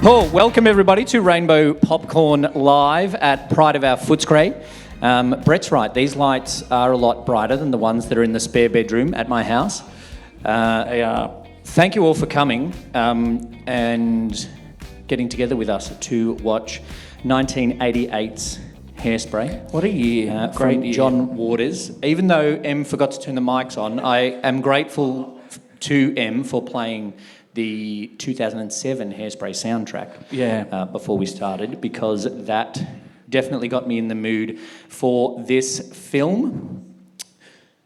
Oh, welcome everybody to Rainbow Popcorn Live at Pride of our Footscray. Brett's right, these lights are a lot brighter than the ones that are in the spare bedroom at my house. They are. Thank you all for coming and getting together with us to watch 1988's Hairspray. What a year. From Great year. John Waters. Even though Em forgot to turn the mics on, I am grateful to Em for playing the 2007 Hairspray soundtrack before we started, because that definitely got me in the mood for this film.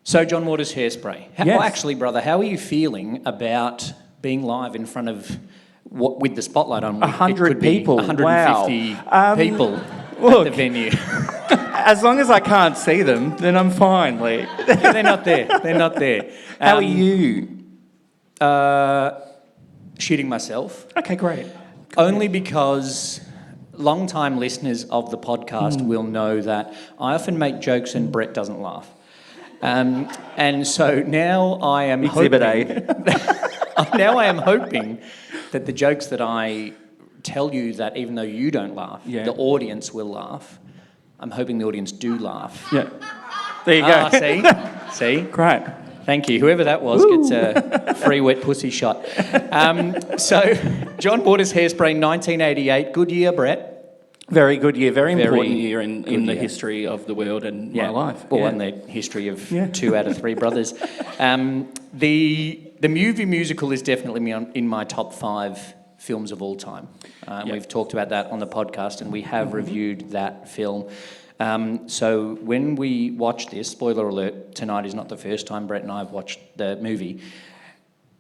So, John Waters' Hairspray. Well, actually, brother, how are you feeling about being live in front of, with the spotlight on? 100 people. 150 people look, at the venue. As long as I can't see them, then I'm fine, Lee. They're not there. They're not there. How are you? Shitting myself. Okay, great. Only because long-time listeners of the podcast will know that I often make jokes and Brett doesn't laugh. And so now I am Exhibit hoping... now I am hoping that the jokes that I tell you, that even though you don't laugh, the audience will laugh. I'm hoping the audience do laugh. Yeah. There you go. See? Great. Thank you. Whoever that was gets a free wet pussy shot. So, John Waters' Hairspray, 1988. Good year, Brett. Very good year. Very important year in the year. History of the world and my life. Well, in the history of 2 out of 3 brothers. The movie musical is definitely in my top 5 films of all time. We've talked about that on the podcast, and we have reviewed that film. So when we watch this, spoiler alert, tonight is not the first time Brett and I have watched the movie.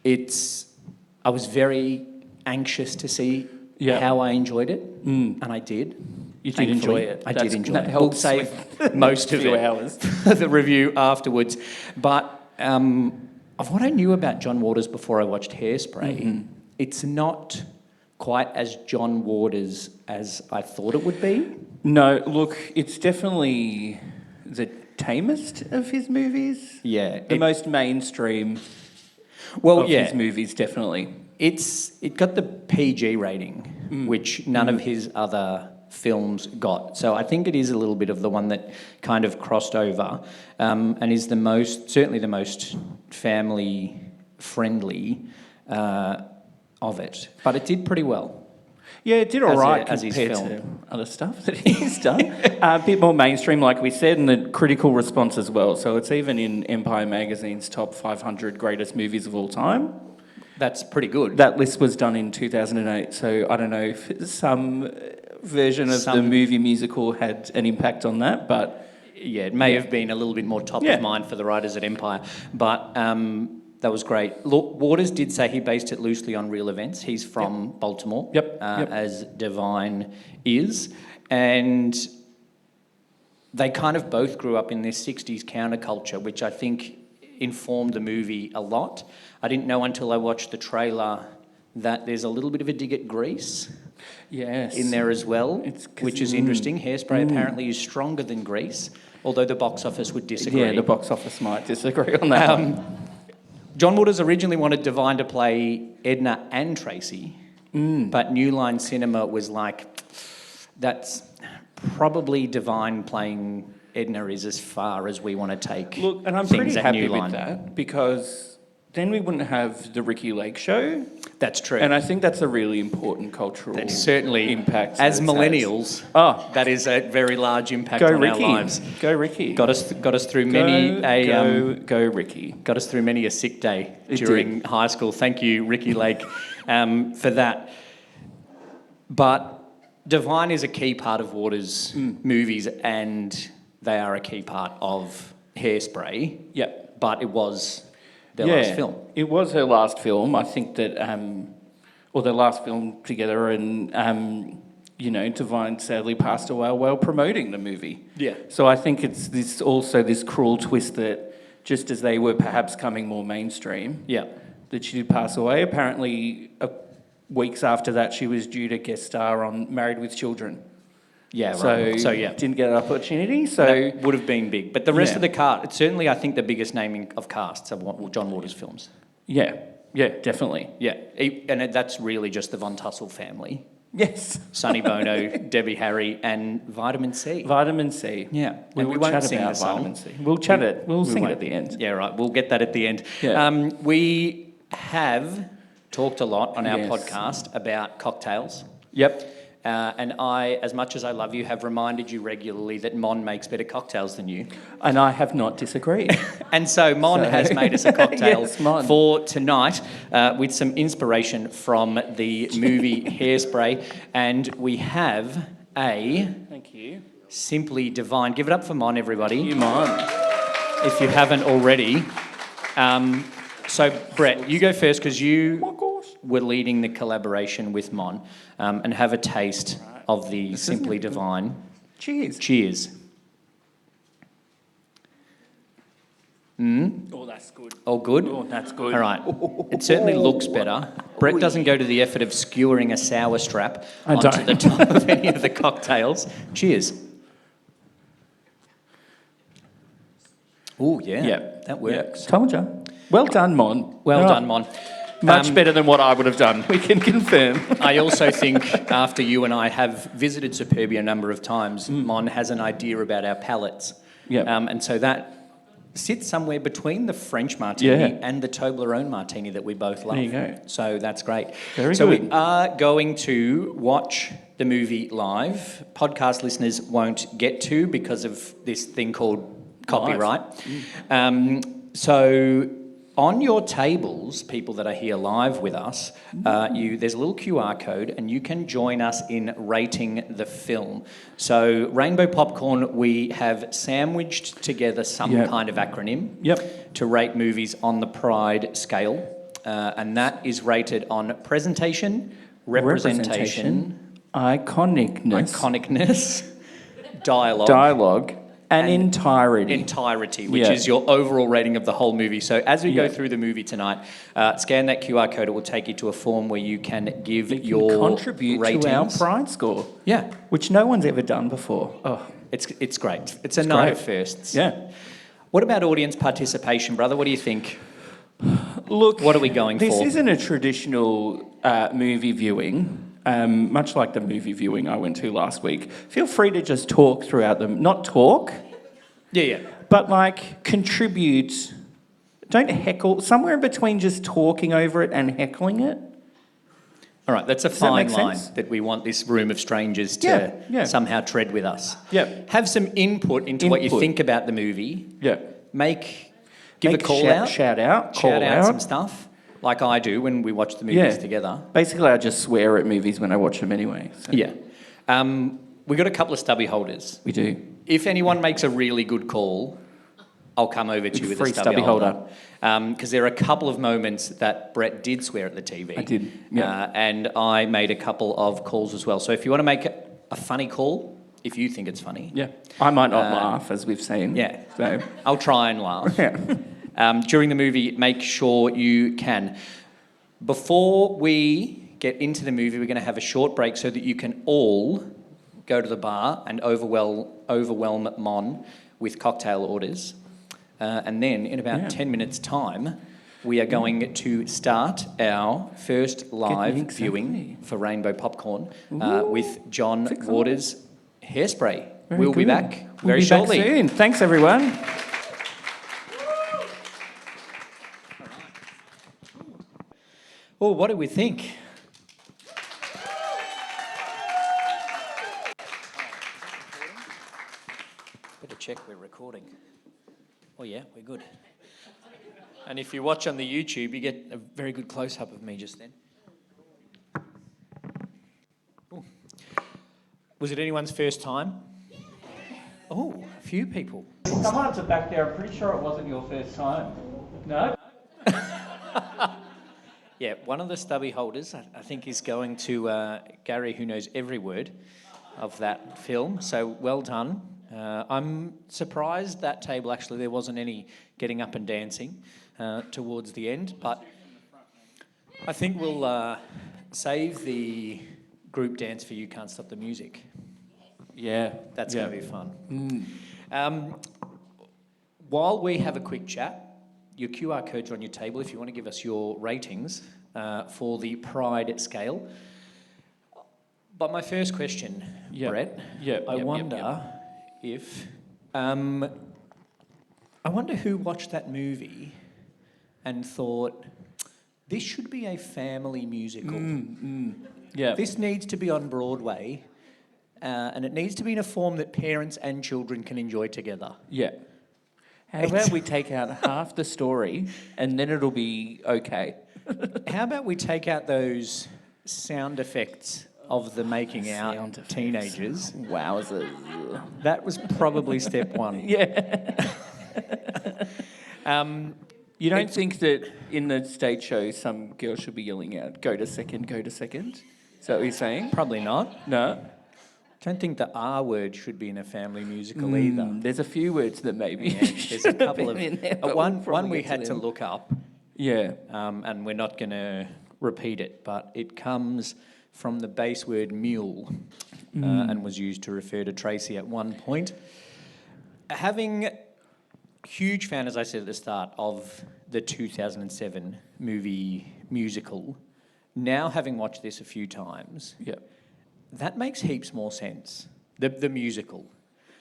I was very anxious to see how I enjoyed it, and I did. You did enjoy it. I did enjoy it. We'll save most of it hours for the review afterwards. But of what I knew about John Waters before I watched Hairspray, it's not quite as John Waters as I thought it would be. No, look, it's definitely the tamest of his movies. Yeah. The most mainstream of his movies, definitely. It got the PG rating, which none of his other films got. So I think it is a little bit of the one that kind of crossed over, and is certainly the most family friendly of it. But it did pretty well. Yeah, it did all right as his compared film. to other stuff that he's done. A bit more mainstream, like we said, and the critical response as well. So it's even in Empire Magazine's top 500 greatest movies of all time. That's pretty good. That list was done in 2008, so I don't know if some version of the movie musical had an impact on that, but... Yeah, it may have been a little bit more top of mind for the writers at Empire, but... that was great. Look, Waters did say he based it loosely on real events. He's from Baltimore, as Divine is. And they kind of both grew up in this 60s counterculture, which I think informed the movie a lot. I didn't know until I watched the trailer that there's a little bit of a dig at Grease in there as well, which is interesting. Hairspray apparently is stronger than Grease, although the box office would disagree. Yeah, the box office might disagree on that one. John Waters originally wanted Divine to play Edna and Tracy, but New Line Cinema was like, that's probably Divine playing Edna is as far as we want to take. Look, and I'm pretty happy with that, because then we wouldn't have the Ricky Lake show. That's true. And I think that's a really important cultural impact. As millennials, that is a very large impact on our lives. Go Ricky. Got us through Go Ricky. Got us through many a sick day during high school. Thank you, Ricky Lake, for that. But Divine is a key part of Waters' movies, and they are a key part of Hairspray. Yep. But it was their last film. It was her last film. I think that, or their last film together, and Divine sadly passed away while promoting the movie. Yeah. So I think it's this cruel twist that just as they were perhaps coming more mainstream, that she did pass away. Apparently, weeks after that, she was due to guest star on Married with Children. Yeah, right. So didn't get an opportunity. So that would have been big. But the rest of the cast, it's certainly, I think, the biggest naming of casts of John Waters films. Yeah, definitely. Yeah, and that's really just the Von Tussle family. Yes. Sonny Bono, Debbie Harry, and Vitamin C. Vitamin C. Yeah. We And will won't chat sing about the song. Vitamin C. We'll chat it. We'll sing it at the end. Yeah, right. We'll get that at the end. Yeah. We have talked a lot on our Yes. podcast about cocktails. Yep. And I, as much as I love you, have reminded you regularly that Mon makes better cocktails than you. And I have not disagreed. And so Mon has made us a cocktail Yes, Mon. for tonight with some inspiration from the movie Hairspray. And we have a Thank you. Simply Divine. Give it up for Mon, everybody. You, Mon. If you haven't already. So, Brett, you go first because you were leading the collaboration with Mon, and have a taste of the Simply Divine. Cheers. Cheers. Oh, that's good. All good? Oh, that's good. All right. It certainly looks better. Brett doesn't go to the effort of skewering a sour strap onto the top of any of the cocktails. Cheers. Oh, yeah. Yeah. That works. Yeah. Told you. Well done, Mon. Well done, Mon. Much better than what I would have done, we can confirm. I also think after you and I have visited Superbia a number of times, Mon has an idea about our palates. Yep. And so that sits somewhere between the French martini and the Toblerone martini that we both love. There you go. So that's great. Very so good. we are going to watch the movie live. Podcast listeners won't get to because of this thing called copyright. So on your tables, people that are here live with us, there's a little QR code and you can join us in rating the film. So Rainbow Popcorn, we have sandwiched together some kind of acronym to rate movies on the Pride scale. And that is rated on presentation, representation, iconicness, dialogue, and entirety. Entirety, which is your overall rating of the whole movie. So as we go through the movie tonight, scan that QR code. It will take you to a form where you can give your contribute ratings. to our Pride score. Yeah. Which no one's ever done before. Oh, it's great. It's a night of firsts. Yeah. What about audience participation, brother? What do you think? Look, what are we going this for? This isn't a traditional movie viewing. Much like the movie viewing I went to last week. Feel free to just talk throughout them. Not talk. Yeah. But like contribute. Don't heckle. Somewhere in between just talking over it and heckling it. All right, that's a fine line that we want this room of strangers to somehow tread with us. Yeah. Have some input into what you think about the movie. Yeah. Give a call out. Shout out some stuff. Like I do when we watch the movies together. Basically, I just swear at movies when I watch them anyway. So. Yeah. We got a couple of stubby holders. We do. If anyone makes a really good call, I'll come over to you with a stubby holder. Because there are a couple of moments that Brett did swear at the TV. I did, yeah. And I made a couple of calls as well. So if you want to make a funny call, if you think it's funny. Yeah. I might not laugh, as we've seen. Yeah. So I'll try and laugh. Yeah. During the movie, make sure you can. Before we get into the movie, we're going to have a short break so that you can all go to the bar and overwhelm Mon with cocktail orders. And then in about 10 minutes' time, we are going to start our first live viewing for Rainbow Popcorn with John Waters' Hairspray. We'll be back very shortly. Back soon. Thanks, everyone. Oh, what do we think? Better check we're recording. Oh yeah, we're good. And if you watch on the YouTube, you get a very good close-up of me just then. Ooh. Was it anyone's first time? Oh, a few people. Someone up the back there, I'm pretty sure it wasn't your first time. No? Yeah, one of the stubby holders, I think, is going to Gary, who knows every word of that film. So well done. I'm surprised that table, actually, there wasn't any getting up and dancing towards the end. But I think we'll save the group dance for You Can't Stop the Music. Yeah. That's going to be fun. While we have a quick chat, your QR codes are on your table if you want to give us your ratings for the Pride scale. But my first question, Brett, I wonder if... I wonder who watched that movie and thought, this should be a family musical. Yeah. This needs to be on Broadway, and it needs to be in a form that parents and children can enjoy together. Yeah. How about we take out half the story and then it'll be okay? How about we take out those sound effects of the making out teenagers? Wowzers. That was probably step one. Yeah. You don't think that in the stage show some girl should be yelling out, go to second, go to second? Is that what you're saying? Probably not. No? Don't think the R word should be in a family musical either. There's a few words that maybe. Yeah, there's a couple of... in there, one we had to look up. Yeah. And we're not going to repeat it, but it comes from the base word mule and was used to refer to Tracy at one point. Having... Huge fan, as I said at the start, of the 2007 movie musical. Now, having watched this a few times, that makes heaps more sense. The musical.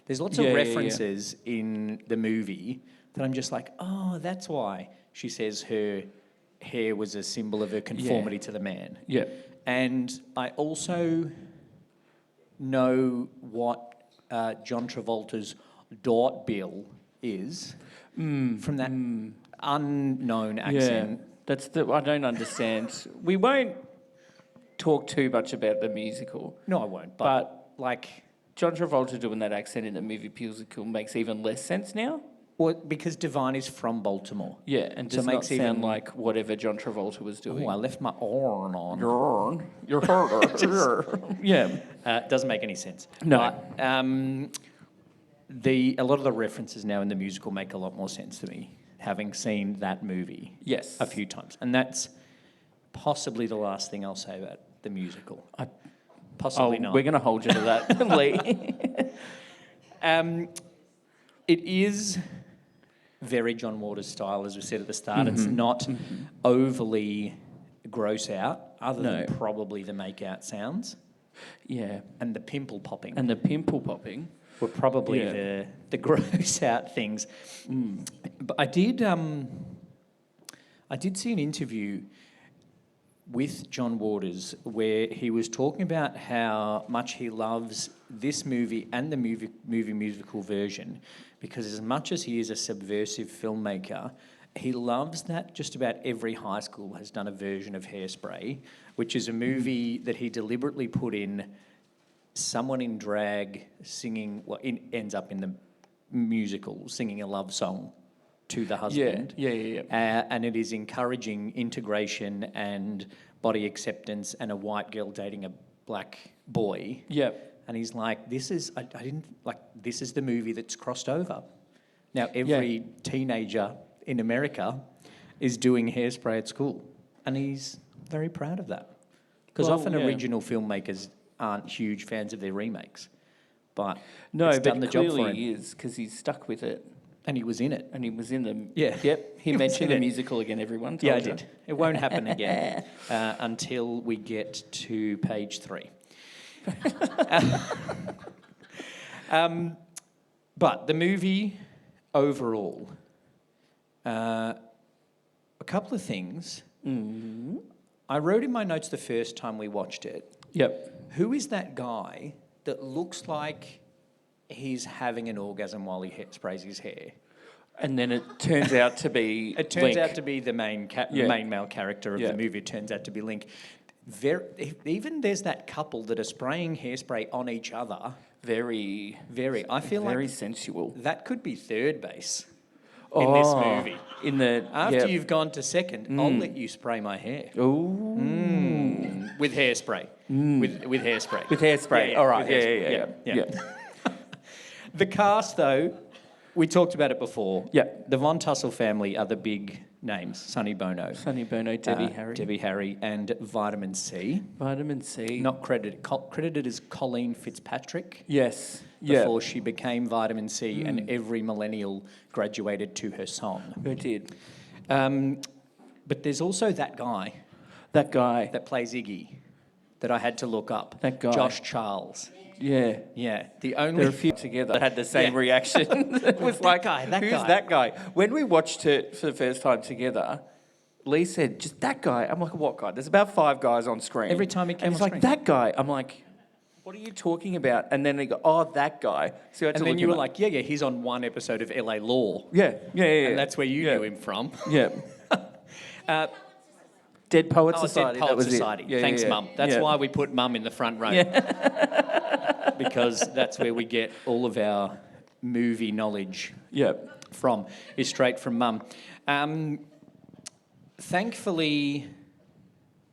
There's lots of references in the movie that I'm just like, oh, that's why she says her hair was a symbol of her conformity to the man. Yeah. And I also know what John Travolta's dot bill is from that unknown accent. Yeah, that's I don't understand. We won't talk too much about the musical. No, I won't. But like John Travolta doing that accent in the movie musical makes even less sense now. Well, because Divine is from Baltimore. Yeah, and does not sound like whatever John Travolta was doing. Oh, I left my horn on. Your horn. Yeah. Doesn't make any sense. No. But, a lot of the references now in the musical make a lot more sense to me, having seen that movie a few times. And that's possibly the last thing I'll say about the musical. Possibly not. We're going to hold you to that, Lee. It is very John Waters style, as we said at the start. It's not overly gross out, other than probably the make-out sounds. Yeah. And the pimple popping. Were probably the gross out things. But I did see an interview with John Waters where he was talking about how much he loves this movie and the movie musical version, because as much as he is a subversive filmmaker, he loves that just about every high school has done a version of Hairspray, which is a movie that he deliberately put in someone in drag singing, ends up in the musical, singing a love song to the husband. Yeah. And it is encouraging integration and body acceptance and a white girl dating a black boy. Yeah. And he's like, this is the movie that's crossed over. Now, every teenager in America is doing Hairspray at school. And he's very proud of that. Because often original filmmakers aren't huge fans of their remakes, but it's done the job for him. Clearly he is, because he's stuck with it. And he was in it. And he was in the... Yeah. Yep, he mentioned the musical again, everyone. Yeah, I did. It won't happen again until we get to page 3. But the movie overall, a couple of things. I wrote in my notes the first time we watched it. Yep. Who is that guy that looks like he's having an orgasm while he sprays his hair? And then it turns out to be the main male character of the movie. It turns out to be Link. Even there's that couple that are spraying hairspray on each other. Very. I feel like very sensual. That could be third base in this movie. After you've gone to second, I'll let you spray my hair. Ooh. With hairspray. With hairspray. With hairspray. Yeah, all right. Yeah. The cast, though, we talked about it before. Yeah. The Von Tussle family are the big names. Sonny Bono, Debbie Harry, and Vitamin C. Vitamin C. Not credited as Colleen Fitzpatrick. Yes. Before she became Vitamin C, and every millennial graduated to her song. Who did? But there's also that guy. That guy. That plays Iggy. that I had to look up. That guy. Josh Charles. Yeah. Yeah. The only... There are a few together that had the same reaction. It was like, who's that guy? When we watched it for the first time together, Lee said, just that guy. I'm like, what guy? There's about 5 guys on screen. Every time he came on screen. He's like, that guy. I'm like, what are you talking about? And then they go, oh, that guy. So I had to then look you were him up. like, yeah, he's on one episode of LA Law. Yeah. And that's where you knew him from. Yeah. Dead Poet Society. Dead Poet that was Society. It. Thanks, Mum. That's why we put Mum in the front row. Yeah. Because that's where we get all of our movie knowledge from, is straight from Mum. Thankfully,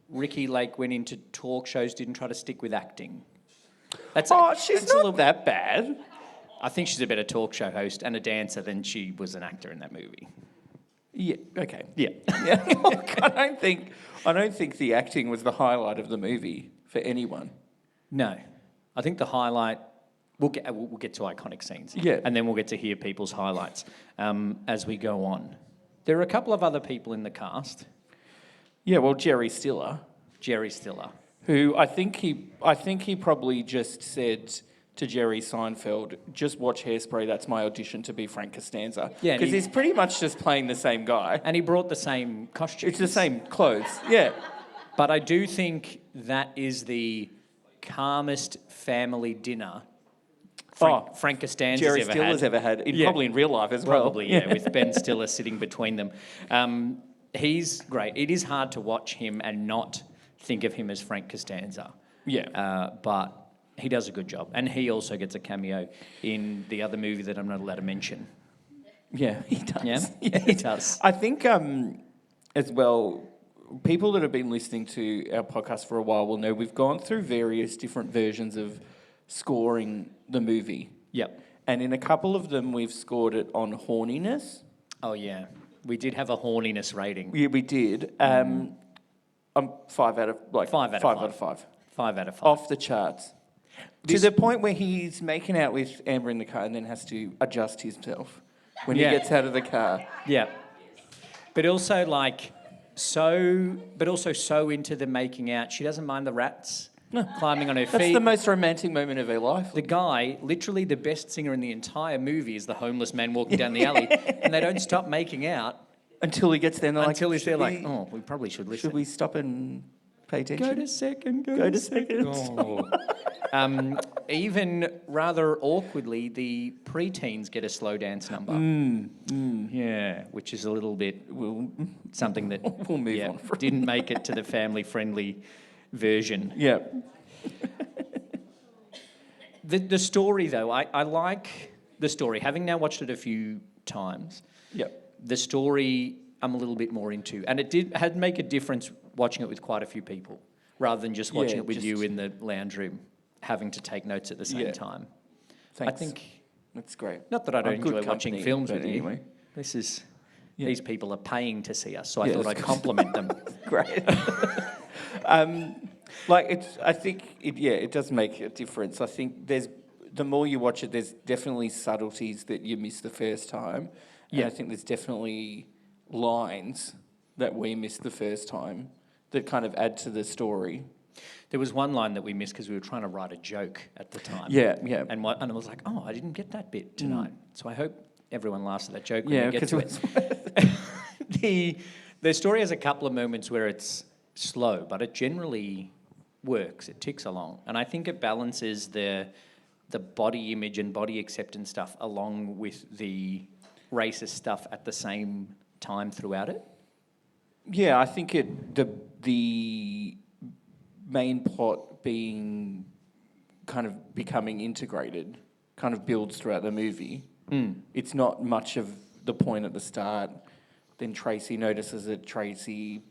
Ricki Lake went into talk shows, didn't try to stick with acting. She's not that bad. I think she's a better talk show host and a dancer than she was an actor in that movie. Yeah. Okay. Yeah. Look, I don't think the acting was the highlight of the movie for anyone. No, I think the highlight. We'll get to iconic scenes. Yeah. And then we'll get to hear people's highlights as we go on. There are a couple of other people in the cast. Yeah. Well, Jerry Stiller, who I think he probably just said to Jerry Seinfeld, just watch Hairspray, that's my audition to be Frank Costanza. Yeah, because he's pretty much just playing the same guy. And he brought the same costumes. It's the same clothes, yeah. But I do think that is the calmest family dinner Frank Costanza's Jerry Stiller's ever had. Probably in real life as well. Probably, yeah, with Ben Stiller sitting between them. He's great. It is hard to watch him and not think of him as Frank Costanza. Yeah. But he does a good job. And he also gets a cameo in the other movie that I'm not allowed to mention. Yeah, he does. Yeah, he does. I think, as well, people that have been listening to our podcast for a while will know we've gone through various different versions of scoring the movie. Yep. And in a couple of them, we've scored it on horniness. Oh, yeah. We did have a horniness rating. Yeah, we did. I'm 5 out of 5. 5 out of 5. 5 out of 5. Off the charts. To the point where he's making out with Amber in the car and then has to adjust himself when he gets out of the car. Yeah. But also so into the making out, she doesn't mind the rats climbing on her feet. That's the most romantic moment of her life. The guy, literally the best singer in the entire movie, is the homeless man walking down the alley, and they don't stop making out until he gets there. And until he's there, oh, we probably should listen. Should we stop and pay attention? Go to second. Oh. Even rather awkwardly, the preteens get a slow dance number. Yeah, which is a little bit something that we'll move on from. Didn't make it to the family-friendly version. Yeah. The story, though, I like the story. Having now watched it a few times, the story I'm a little bit more into. And it had make a difference watching it with quite a few people, rather than just watching it with you in the lounge room, having to take notes at the same time. Thanks. I think... That's great. Not that I don't enjoy watching films with anyway. you. These people are paying to see us, so I thought I'd compliment them. Great. It does make a difference. I think the more you watch it, there's definitely subtleties that you miss the first time. And I think there's definitely lines that we missed the first time that kind of add to the story. There was one line that we missed because we were trying to write a joke at the time. Yeah. And I was like, I didn't get that bit tonight. So I hope everyone laughs at that joke when we get to it. The story has a couple of moments where it's slow, but it generally works. It ticks along. And I think it balances the body image and body acceptance stuff along with the racist stuff at the same time throughout it. Yeah, I think the main plot being kind of becoming integrated kind of builds throughout the movie. It's not much of the point at the start. Then Tracy notices that Tracy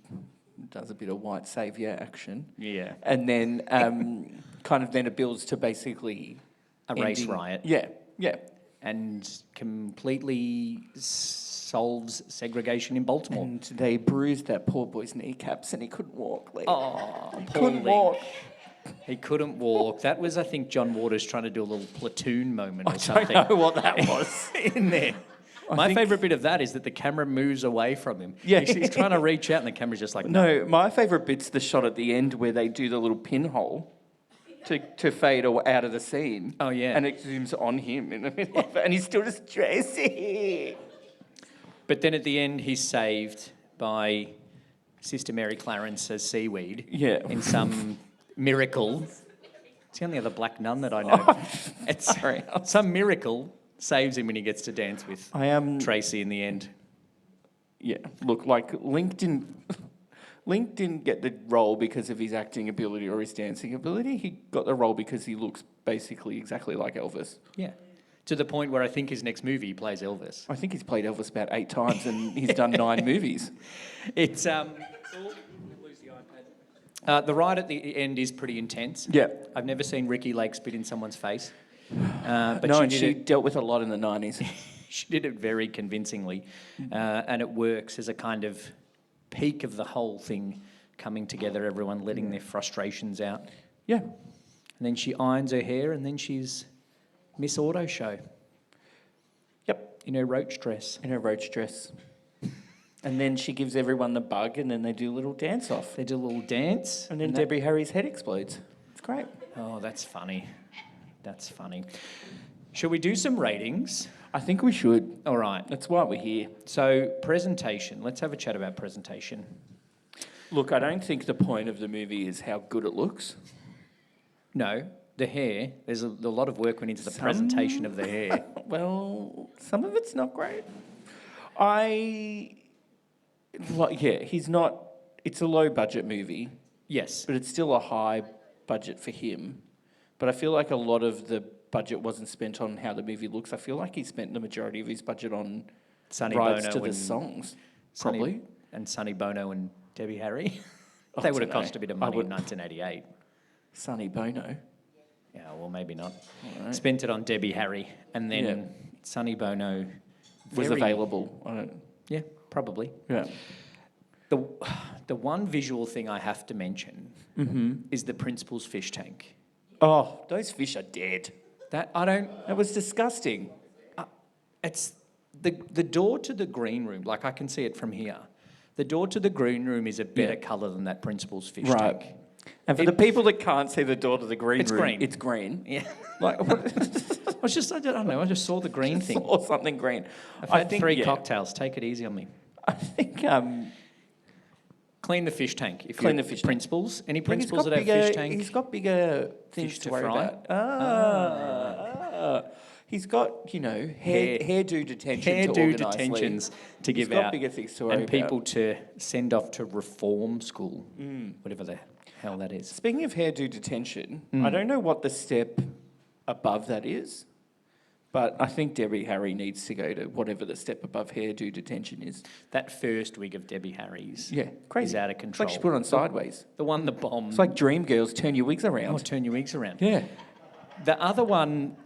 does a bit of white saviour action. Yeah. And then then it builds to basically... a race riot. Yeah. And completely solves segregation in Baltimore. And they bruised that poor boy's kneecaps and he couldn't walk. Walk. He couldn't walk. That was, I think, John Waters trying to do a little platoon moment or something. I don't know what that was in there. My favourite bit of that is that the camera moves away from him. Yeah. He's trying to reach out and the camera's just like, No, my favourite bit's the shot at the end where they do the little pinhole to fade out of the scene. Oh, yeah. And it zooms on him in the middle of it, and he's still just Tracy. But then at the end, he's saved by Sister Mary Clarence as seaweed. Yeah. In some miracle. It's the only other black nun that I know. Sorry. Some miracle saves him when he gets to dance with Tracy in the end. Yeah. Look, like Link didn't get the role because of his acting ability or his dancing ability. He got the role because he looks basically exactly like Elvis. Yeah. To the point where I think his next movie he plays Elvis. I think he's played Elvis about 8 times and he's done 9 movies. It's the ride at the end is pretty intense. Yeah. I've never seen Ricki Lake spit in someone's face. But she dealt with a lot in the 90s. She did it very convincingly. And it works as a kind of peak of the whole thing coming together, everyone letting their frustrations out. Yeah. And then she irons her hair and then she's Miss Auto Show. Yep. In her roach dress. And then she gives everyone the bug and then they do a little dance off. They do a little dance. And then Debbie Harry's head explodes. It's great. Oh, that's funny. Shall we do some ratings? I think we should. All right. That's why we're here. So, presentation. Let's have a chat about presentation. Look, I don't think the point of the movie is how good it looks. No. The hair, there's a lot of work went into the presentation of the hair. Well, some of it's not great. He's not... It's a low-budget movie. Yes. But it's still a high budget for him. But I feel like a lot of the budget wasn't spent on how the movie looks. I feel like he spent the majority of his budget on rights to the songs, probably. And Sonny Bono and Debbie Harry. They would have cost a bit of money in 1988. Sonny Bono? Yeah, well, maybe not. Right. Spent it on Debbie Harry, and then Sonny Bono was available. Yeah, probably. Yeah. The one visual thing I have to mention is the principal's fish tank. Oh, those fish are dead. That was disgusting. It's the door to the green room. Like I can see it from here. The door to the green room is a better colour than that principal's fish tank. And for the people that can't see the door to the green room, it's green. Yeah. Like, I don't know. I just saw the green thing. Saw something green. I've had 3 cocktails. Take it easy on me. I think. Clean the fish tank. Clean the fish tank. Principals? Any principals that have fish tank? He's got bigger things to worry about. He's got, hairdo detentions to give out. He's got bigger things to worry about. And people to send off to reform school, whatever the hell that is. Speaking of hairdo detention, I don't know what the step above that is, but I think Debbie Harry needs to go to whatever the step above hairdo detention is. That first wig of Debbie Harry's crazy. is out of control. It's like she put on sideways. The one that bombed. It's like Dreamgirls, turn your wigs around. Oh, turn your wigs around. Yeah. The other one,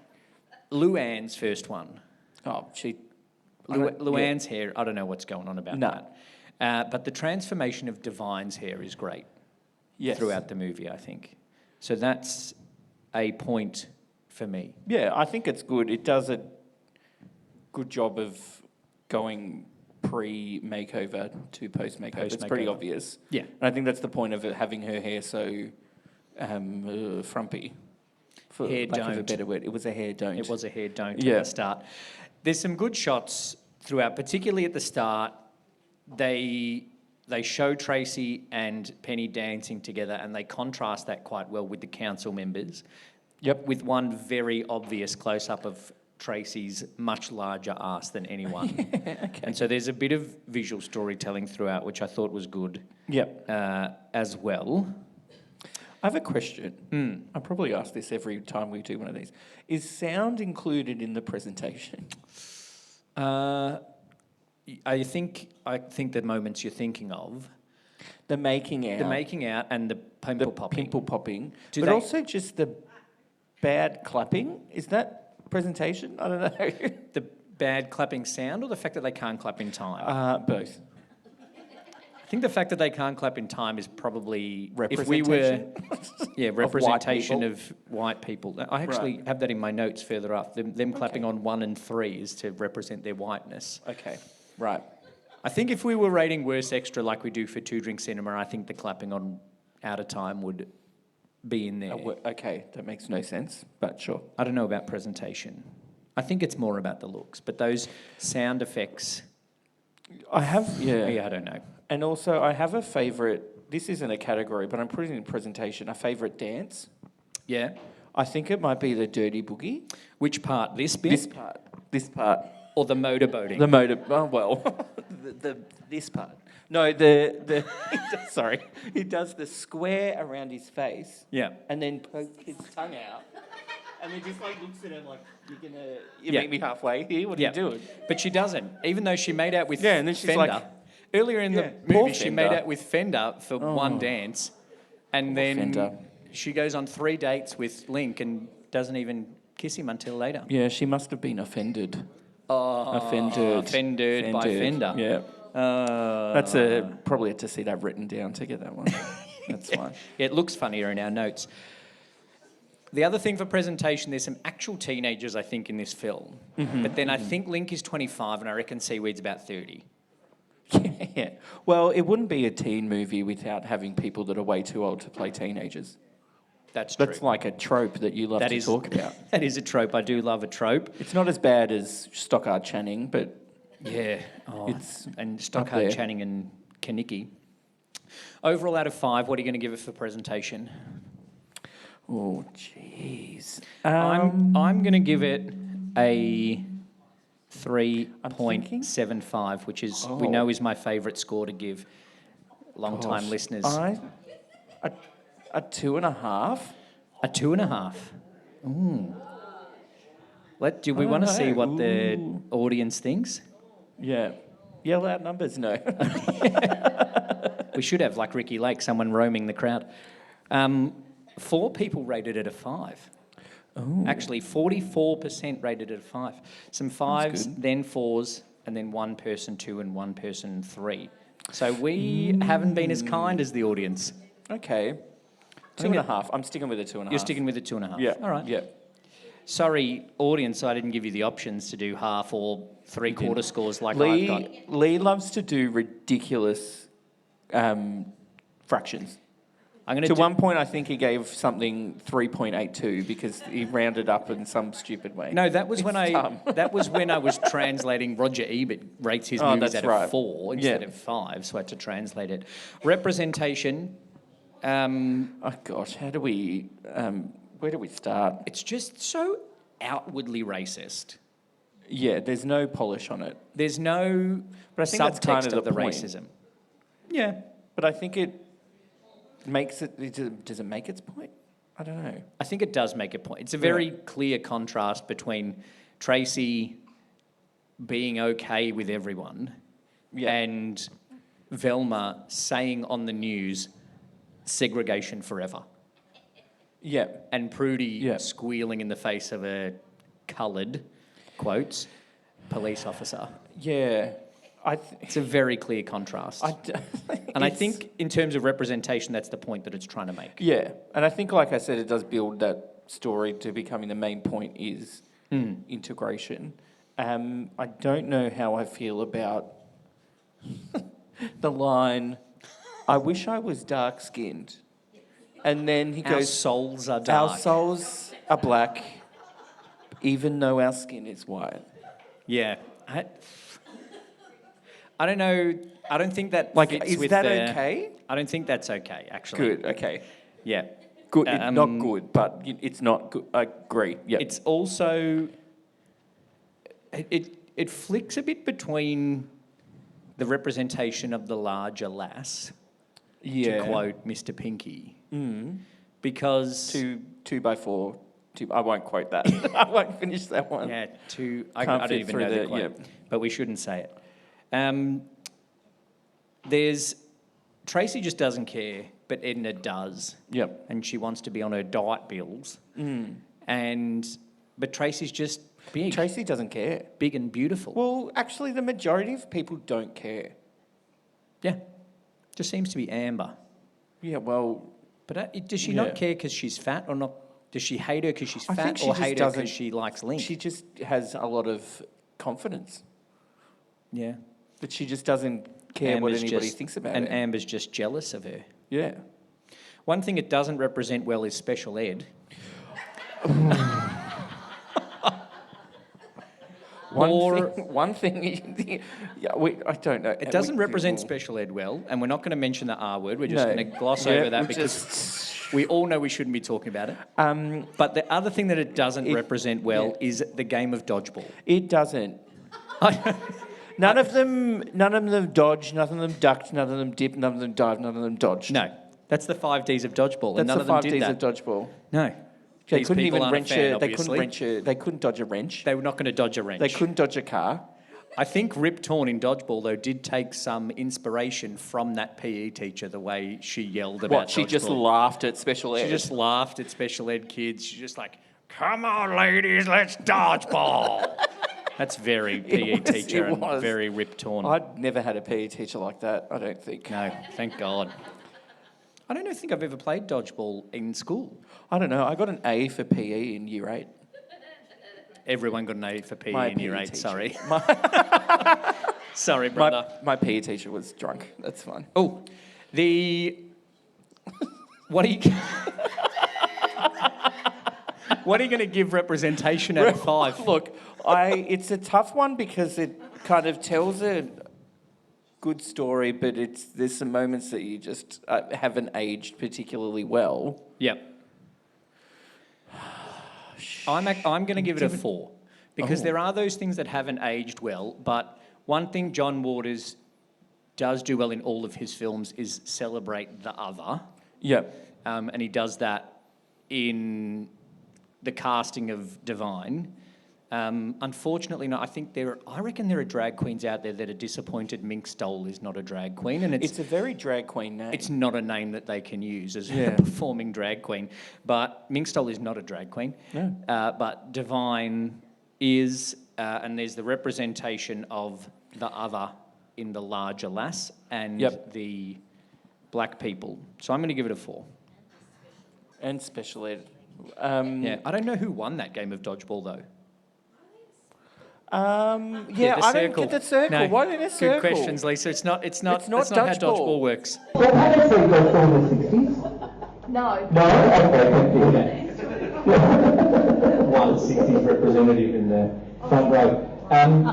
Luann's first one. Oh, Luann's hair, I don't know what's going on about that. But the transformation of Divine's hair is great throughout the movie, I think. So that's a point for me. Yeah, I think it's good. It does a good job of going pre-makeover to post-makeover. It's pretty obvious. Yeah. And I think that's the point of it, having her hair so frumpy. For lack of a better word. It was a hair don't. It was a hair don't at the start. There's some good shots throughout, particularly at the start. They show Tracy and Penny dancing together and they contrast that quite well with the council members. Yep. With one very obvious close-up of Tracy's much larger ass than anyone. Okay. And so there's a bit of visual storytelling throughout, which I thought was good as well. I have a question. I probably ask this every time we do one of these. Is sound included in the presentation? I think the moments you're thinking of. The making out. The making out and the pimple popping. Pimple popping. But also just the bad clapping. Is that presentation? I don't know. The bad clapping sound or the fact that they can't clap in time? Both. I think the fact that they can't clap in time is probably representation. Representation of white people. I actually have that in my notes further up. Them clapping on 1 and 3 is to represent their whiteness. Okay, right. I think if we were rating worst extra like we do for Two Drink Cinema, I think the clapping on Out of Time would be in there. Okay, that makes no sense, but sure. I don't know about presentation. I think it's more about the looks, but those sound effects. I don't know. And also, I have a favourite. This isn't a category, but I'm putting in presentation. A favourite dance. Yeah. I think it might be the Dirty Boogie. Which part? This bit. This part. Or the motorboating. This part. No, sorry. He does the square around his face. Yeah. And then pokes his tongue out. And he just looks at him like, you meet me halfway here? What are you doing? But she doesn't. Even though she made out with and then she's Fender. Earlier in the movie, she made Fender. out with Fender for one dance. And then Fender. she goes on 3 dates with Link and doesn't even kiss him until later. Yeah, she must have been offended. Offended by Fender. Yeah. That's probably to see that written down to get that one. That's fine. Yeah, it looks funnier in our notes. The other thing for presentation, there's some actual teenagers, I think, in this film. Mm-hmm. But then I think Link is 25 and I reckon Seaweed's about 30. Yeah. Well, it wouldn't be a teen movie without having people that are way too old to play teenagers. That's true. That's like a trope that you love to talk about. That is a trope. I do love a trope. It's not as bad as Stockard Channing, but... Yeah. And Stockard Channing and Kaniki. Overall, out of 5, what are you going to give it for presentation? Oh, jeez. I'm going to give it a 3.75, which is we know is my favourite score to give long-time listeners. A 2.5. A 2.5. Do we want to see what the audience thinks? Yeah. Yell out numbers, no. We should have, like Ricky Lake, someone roaming the crowd. 4 people rated it a 5. Ooh. Actually, 44% rated it a 5. Some 5s, then 4s, and then 1 person 2 and 1 person 3. So we haven't been as kind as the audience. Okay. 2.5. I'm sticking with a 2.5. You're sticking with a 2.5? Yeah. All right. Yeah. Sorry, audience, I didn't give you the options to do half or 3/4 scores like I've got. Lee loves to do ridiculous fractions. One point, I think he gave something 3.82 because he rounded up in some stupid way. No, that was when I was translating. Roger Ebert rates his movies out of 4 instead of 5, so I had to translate it. Representation. Oh gosh, how do we? Where do we start? It's just so outwardly racist. Yeah, there's no polish on it. There's no subtext that's kind of the racism. Yeah, but I think it makes it. Does it make its point? I don't know. I think it does make a point. It's a very clear contrast between Tracy being okay with everyone and Velma saying on the news, segregation forever. Yeah. And Prudy squealing in the face of a coloured, quotes, police officer. Yeah. It's a very clear contrast. And I think in terms of representation, that's the point that it's trying to make. Yeah. And I think, like I said, it does build that story to becoming the main point is integration. I don't know how I feel about the line, I wish I was dark-skinned. And then he goes, our souls are dark. Our souls are black, even though our skin is white. Yeah. I don't know. I don't think that fits is with that okay? I don't think that's okay, actually. Good, okay. Yeah. Good, not good, but it's not good. I agree, yeah. It's also... It flicks a bit between the representation of the larger lass, to quote Mr. Pinky, because... 2x4. I won't quote that. I won't finish that one. Yeah, I don't even know the quote, but we shouldn't say it. Tracy just doesn't care, but Edna does. Yep. And she wants to be on her diet bills. But Tracy's just big. Tracy doesn't care. Big and beautiful. Well, actually, the majority of people don't care. Yeah. Just seems to be Amber. Yeah, well... But does she not care because she's fat or not? Does she hate her because she's fat or hate her because she likes Link? She just has a lot of confidence. Yeah. But she just doesn't care what anybody thinks about her. And Amber's just jealous of her. Yeah. One thing it doesn't represent well is special ed. One thing I don't know. It doesn't represent special ed well, and we're not going to mention the R word. We're just going to gloss over that because we all know we shouldn't be talking about it. But the other thing that it doesn't represent well is the game of dodgeball. It doesn't. None of them dodged, none of them ducked, none of them dipped, none of them dived, none of them dodged. No, that's the 5 Ds of dodgeball. That's and none the of them 5 did Ds that. of dodgeball. No. They couldn't even wrench it. They couldn't dodge a wrench. They were not going to dodge a wrench. They couldn't dodge a car. I think Rip Torn in dodgeball, though, did take some inspiration from that PE teacher, the way she yelled about What, she dodgeball. just laughed at special ed? She just laughed at special ed kids. She's just like, come on, ladies, let's dodgeball. That's very PE teacher and very Rip Torn. I'd never had a PE teacher like that, I don't think. No, thank God. I don't think I've ever played dodgeball in school. I don't know. I got an A for PE in Year 8. Everyone got an A for PE in Year 8, sorry. Sorry, brother. My PE teacher was drunk. That's fine. Oh, what are you... What are you going to give representation out of 5? Look, it's a tough one because it kind of tells a good story, but there's some moments that you just haven't aged particularly well. Yep. I'm going to give it a 4 because there are those things that haven't aged well, but one thing John Waters does do well in all of his films is celebrate the other. Yep. And he does that in the casting of Divine. Unfortunately, no. I reckon there are drag queens out there that are disappointed Mink Stole is not a drag queen, and it's a very drag queen name. It's not a name that they can use as a performing drag queen. But Mink Stole is not a drag queen. No. But Divine is, and there's the representation of the other in the larger lass and the black people. So I'm going to give it a 4. And special ed. I don't know who won that game of dodgeball though. I don't get the circle. No, Why did it circle? Good questions, Lisa. It's not how dodgeball works. So how did it go from the 60s? No. No? Okay, thank you. One 60s representative in the front row. I'm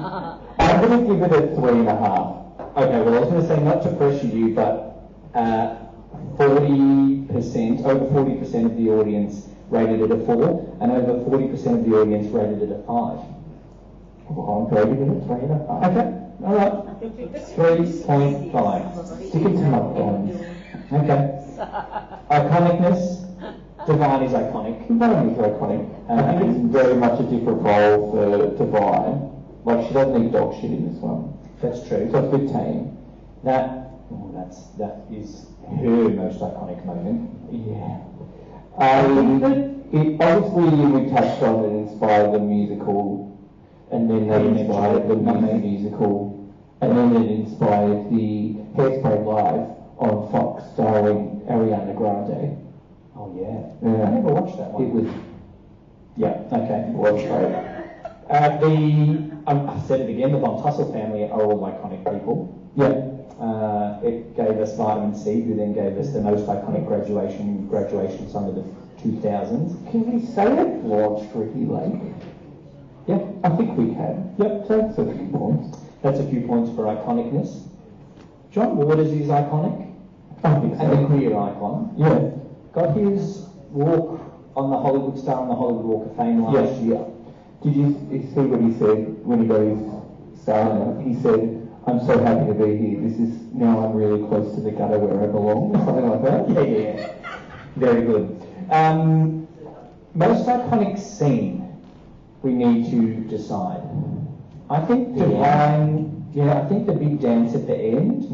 going to give it a 3.5. Okay, well, I was going to say, not to pressure you, but 40%, over 40% of the audience rated it a 4, and over 40% of the audience rated it a 5. Well, I'm rating it a 3.5. Okay, all right. 3.5. Stick it to my guns. Okay. Iconicness. Divine is iconic. Divine is iconic. I think it's very much a different role for Divine. Like, she doesn't need dog shit in this one. That's true. So it's a bit tame. That is her most iconic moment. Yeah. It obviously, we touched on it, inspired the musical, and then they inspired the musical, and then it inspired the Hairspray Live on Fox, starring Ariana Grande. Oh yeah. I never watched that one. It was. Yeah. Okay. It was great. I said it again. The Von Tussle family are all iconic people. Yeah. It gave us Vitamin C, who then gave us the most iconic graduation song of the 2000s. Can we say it? Lord Strictly Lake. Yeah, I think we can. Yep, so that's a few points. That's a few points for iconicness. John Waters is iconic. I think so. And a queer icon. Yeah. Got his walk on the Hollywood Star on the Hollywood Walk of Fame last year. Did you see what he said when he got his star? He said, "I'm so happy to be here. Now I'm really close to the gutter where I belong," or something like that. Yeah. Very good. Most iconic scene we need to decide. I think Divine, I think the big dance at the end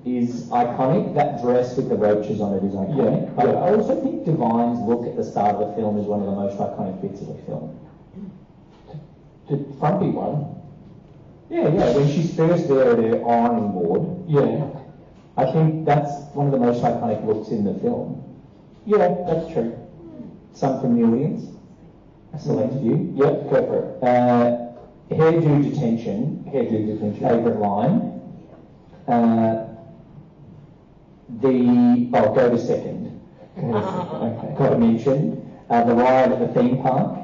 is iconic. That dress with the roaches on it is iconic. Yeah. But I also think Divine's look at the start of the film is one of the most iconic bits of the film. The frumpy one. Yeah, when she's first there at her ironing board. Yeah. I think that's one of the most iconic looks in the film. Yeah, that's true. Some from the audience. A select few. Yep, go for it. Hairdo detention. Hairdo detention. Favourite line. Go to second. Okay. Got to mention the ride at the theme park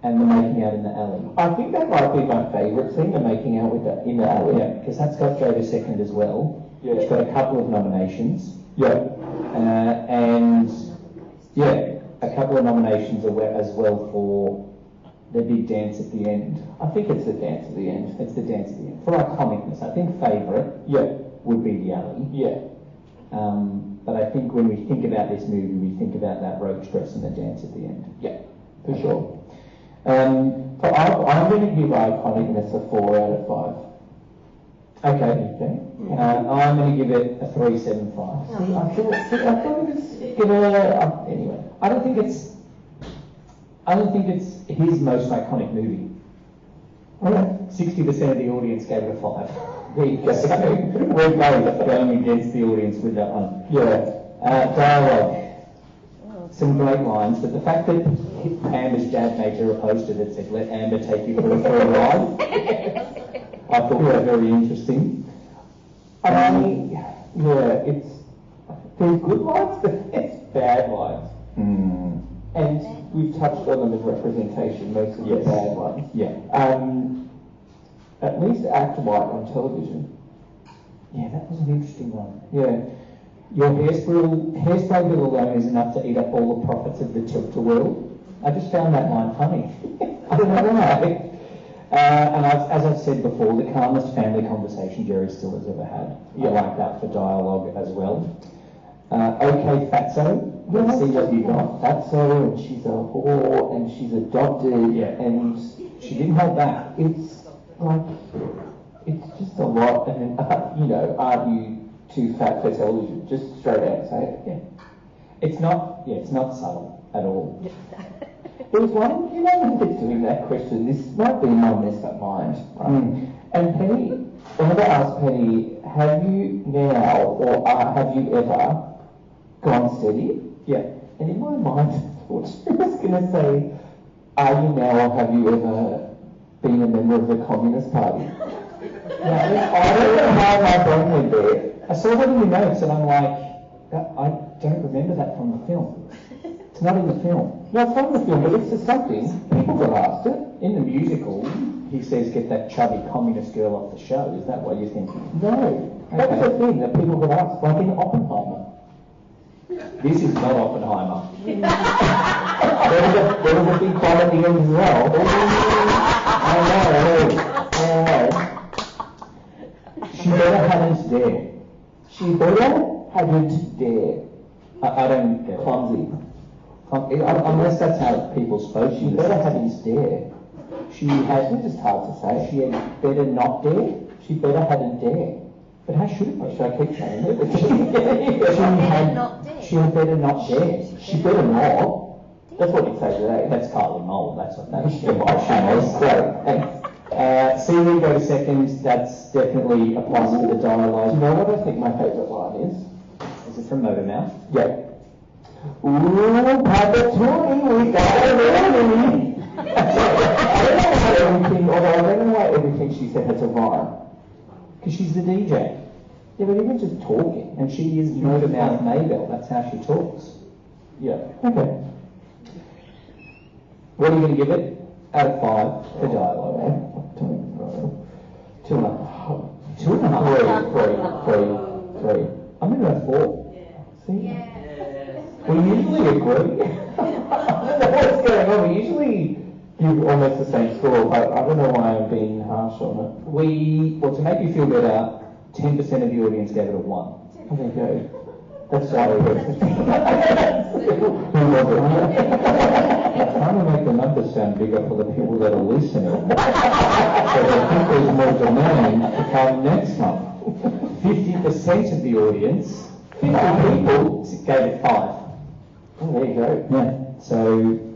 and the making out in the alley. I think that might be my favourite scene, the making out in the alley. Yeah, because that's got Go to second as well. Yeah. It's got a couple of nominations. Yeah. And yeah, a couple of nominations as well for the big dance at the end. I think it's the dance at the end. It's the dance at the end. For iconicness, I think favourite would be the alley. Yeah. But I think when we think about this movie, we think about that roach dress and the dance at the end. Yeah, for sure. So I'm going to give iconicness a 4 out of 5. Okay. I'm going to give it a 3.75. See, I thought it was gonna. Anyway, I don't think it's his most iconic movie. Okay. 60% of the audience gave it a 5. There you go. So we're both going against the audience with that one. Yeah. Dialogue. Some great lines, but the fact that Amber's dad made her a poster that said, "Let Amber take you for a free ride," I thought that very interesting. There's good lines, but there's bad lines. And we've touched on them in representation, most of the bad ones. Yeah. At least act white on television. Yeah, that was an interesting one. Yeah. Your hairspray bill alone is enough to eat up all the profits of the Tilter world. I just found that line funny. I don't know why. And as I've said before, the calmest family conversation Jerry Still has ever had. I like that for dialogue as well. Okay, Fatso. Let's see what you got. Fatso, and she's a whore, and she's adopted, and she didn't hold back. It's like, it's just a lot, and then, aren't you too fat for television? Just straight out say it. Yeah. It's not subtle at all. There was one, when they're doing that question, this might be my messed up mind, right? And Penny, I want to ask Penny, have you now, or have you ever gone steady? Yeah. And in my mind, I thought she was going to say, are you now, or have you ever been a member of the Communist Party? I don't know how my brain went there. I saw that in your notes and I'm like, I don't remember that from the film. It's not in the film. No, it's not in the film, but it's just something. People got asked it. In the musical, he says, get that chubby communist girl off the show. Is that what you're thinking? No. That was the thing that people got asked, like in Oppenheimer. This is not Oppenheimer. there was a big bomb at the end as well. I know. She better hadn't dare. She better hadn't dare. I don't get it. Clumsy. Unless that's how people spoke. She better hadn't dare. She had. It's just hard to say. She had better not dare. She better hadn't dare. But how should it be? Should I keep saying it? She had better not dare. She better not. That's what you say today. That's Carly Mole. That's what that is. Great. Thanks. See we go to second. That's definitely a plus for the dialogue. Do you know what I think my favourite line is? Is it from Motormouth? Yeah. Ooh, Papa Tony, we got it early. I don't know why everything, although I don't know why everything she said has a rhyme. Because she's the DJ. Yeah, but even just talking. And she is Motormouth Maybell. That's how she talks. Yeah. Okay. What are you going to give it? Out of 5 for dialogue. 2.5. 2.5. 3. I'm going to go 4. See? We usually agree. I don't know what's going on. We usually give almost the same score, but I don't know why I'm being harsh on it. Well, to make you feel better, 10% of the audience gave it a 1. Oh, there you go. That's why we Who was it? I'm trying to make the numbers sound bigger for the people that are listening. So I think there's more demand to come next month. 50% of the audience, 50 people, gave it 5. Oh, there you go. Yeah. So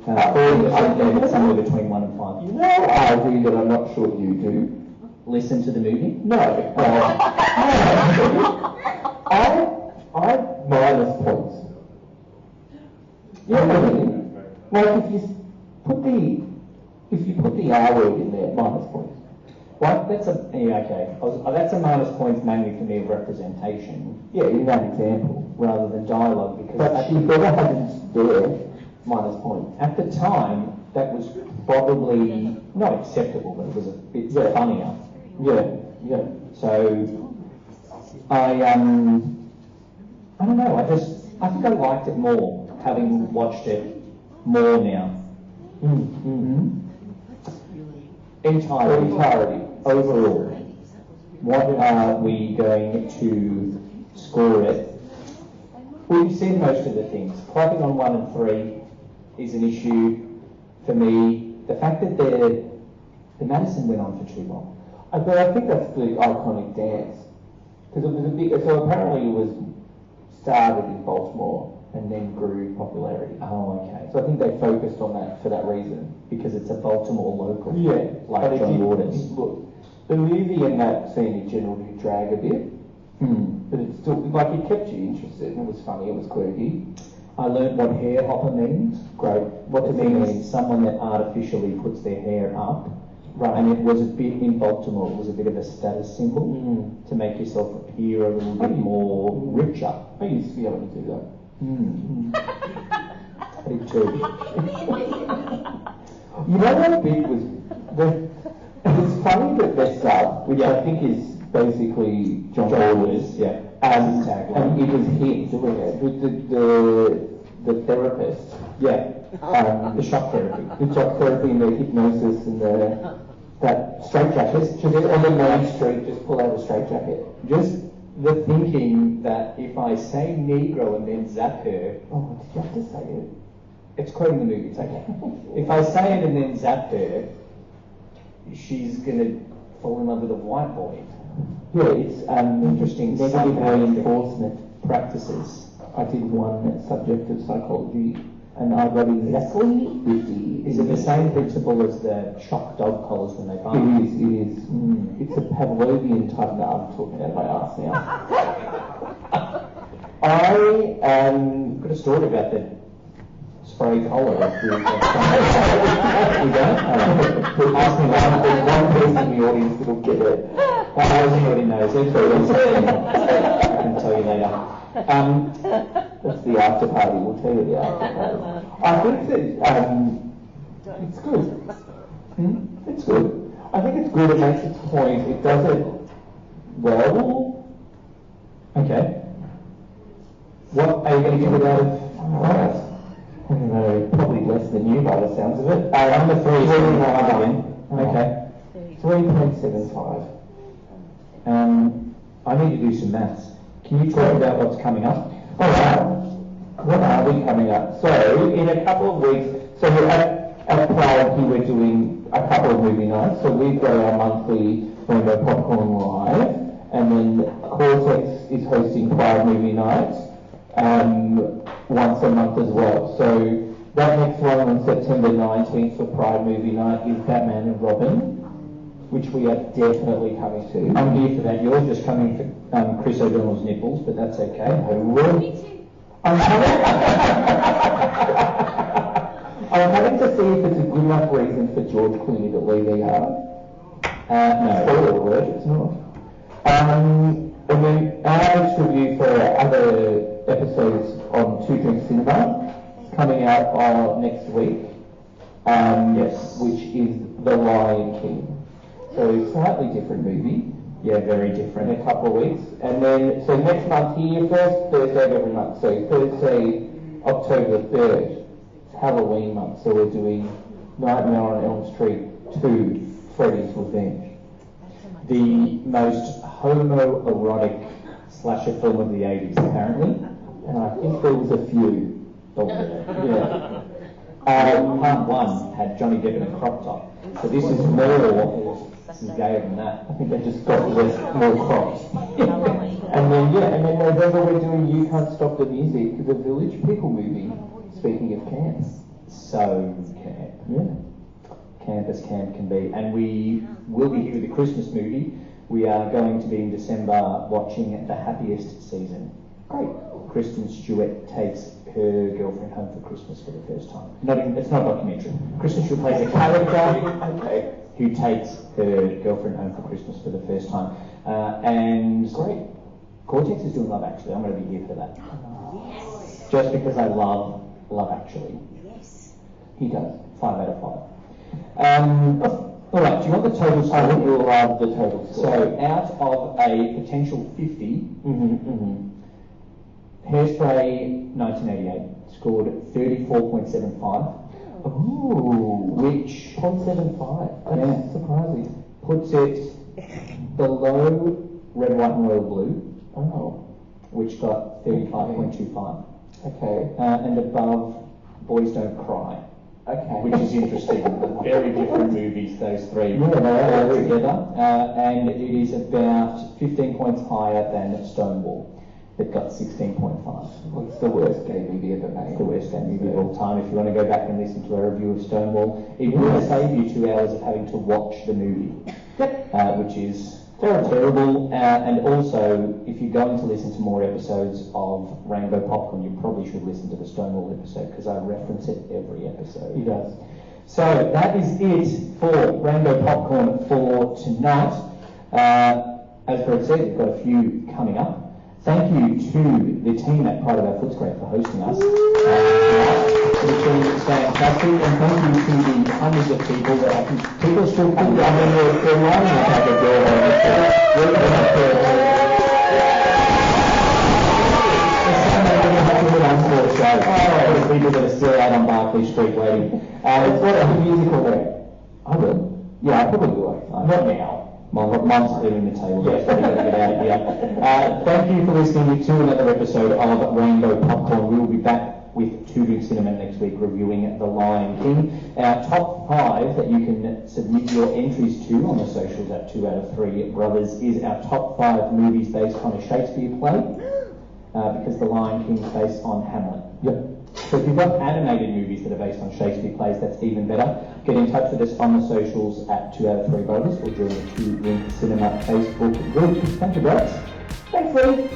40% gave it somewhere between 1 and 5. You know, I agree that I'm not sure you do. Listen to the movie? No. I minus points. Yeah, really. Like if you put the R word in there, minus points. What? That's a minus points mainly for me of representation. Yeah, in that example. Rather than dialogue, because but if there hadn't there, minus points. At the time, that was probably not acceptable, but it was a bit funnier. Yeah. So I don't know. I think I liked it more, having watched it more now. Entirety. Overall, what are we going to score it? We've said most of the things. Clapping on 1 and 3 is an issue for me. The fact that the Madison went on for too long. But I think that's the iconic dance. Because it was a big, so apparently it was started in Baltimore and then grew popularity. Oh, okay. So I think they focused on that for that reason. Because it's a Baltimore local. Yeah. Like John Waters. Look, the movie and that scene in general did drag a bit. But it's still, like, it kept you interested. It was funny, it was quirky. I learned what hair hopper means. Great. What it means, someone that artificially puts their hair up. Right. And it was a bit, in Baltimore, it was a bit of a status symbol to make yourself appear a little bit more richer. I used to be able to do that. I did too. You know what bit was... It's funny that messed up, which I think is basically John Waters. Yeah. And it was him doing it with the therapist. Yeah. The shock therapy. The shock therapy and the hypnosis and that straitjacket. Just on the main street, just pull out a straitjacket. Just the thinking that if I say Negro and then zap her... Oh, did you have to say it? It's quoting the movie, it's okay. If I say it and then zap her, she's going to fall in love with a white boy. Yeah, it's interesting. Negative reinforcement practices. I did one subject of psychology and I got exactly 50. Is it the same principle as the shock dog collars when they bark? It is. It's a Pavlovian type. No, I'm talking out of my arse now. I've got a story about the spray collar. You don't? Ask me there's one person in the audience that'll get it. Everybody knows it. I can tell you later. That's the after party. We'll tell you the after party. I think that it's good. It's good. I think it's good. It makes its point. It does it well. Okay. What are you going to give it out of? Alright. I don't know. Probably less than you by the sounds of it. Number 3 is again. Okay. 3.75. I need to do some maths. Can you talk about what's coming up? Alright. What are we coming up? So, in a couple of weeks, so we're at Pride here, we're doing a couple of movie nights. So we've got our monthly Rainbow Popcorn Live, and then Cortex is hosting Pride movie nights once a month as well. So that next one on September 19th for Pride movie night is Batman and Robin, which we are definitely coming to. I'm here for that. You're just coming for Chris O'Donnell's nipples, but that's okay. I'm having to see if it's a good enough reason for George Clooney to leave ER. No. Spoiler alert, it's not. And then our next review for other episodes on Two Drink Cinema is coming out next week. Yes. Which is The Lion King. So slightly different movie. Yeah, very different. In a couple of weeks. And then, so next month here, first Thursday of every month. So Thursday, October 3rd. It's Halloween month. So we're doing Nightmare on Elm Street 2, Freddy's Revenge. The most homoerotic slasher film of the 80s, apparently. And I think there was a few. Yeah. Part 1 had Johnny Depp in a crop top. So this is more... This is gayer than that. I think they just got more crops. And then November we're doing You Can't Stop the Music, the Village People movie. Speaking of camps. So camp. Yeah. camp as camp can be. And we will be here with the Christmas movie. We are going to be in December watching The Happiest Season. Great. Kristen Stewart takes her girlfriend home for Christmas for the first time. It's not a documentary. Kristen Stewart plays a character who takes her girlfriend home for Christmas for the first time. And great. Cortex is doing Love Actually. I'm going to be here for that. Yes. Just because I love Love Actually. Yes. He does. 5 out of 5. All right, do you want the total score? I will love the total score. So, out of a potential 50, Hairspray 1988 scored 34.75. Ooh, which 0.75. That's surprising. Puts it below Red, White and Royal Blue. Oh. Which got 35.25. Okay. And above Boys Don't Cry. Okay. Which is interesting. Very different movies, those three together. And it is about 15 points higher than Stonewall. It got 16.5. Well, it's the worst gay movie ever made. It's the worst gay movie of all time. If you want to go back and listen to our review of Stonewall, it will save you 2 hours of having to watch the movie, which is terrible. And also, if you're going to listen to more episodes of Rainbow Popcorn, you probably should listen to the Stonewall episode, because I reference it every episode. He does. So that is it for Rainbow Popcorn for tonight. As Greg said, we've got a few coming up. Thank you to the team at Part of our Footscray for hosting us tonight. The team is fantastic, and thank you to the hundreds of people that I think people still come down and they're lining up at the door. We're going to have to there's people that are still out on Barclay Street waiting. What a musical there. I will. Yeah, I probably will. Not now. Mom's clearing the table. Yes, get out of here. Thank you for listening to another episode of Rainbow Popcorn. We will be back with Two Drink Cinema next week reviewing The Lion King. Our top 5 that you can submit your entries to on the socials at 2 out of 3 Brothers is our top 5 movies based on a Shakespeare play, because The Lion King is based on Hamlet. Yep. So if you've got animated movies that are based on Shakespeare plays, that's even better. Get in touch with us on the socials at 2 out of 3 Brothers or join the Two Drink Cinema Facebook group. Thank you, brothers. Thanks, Lee.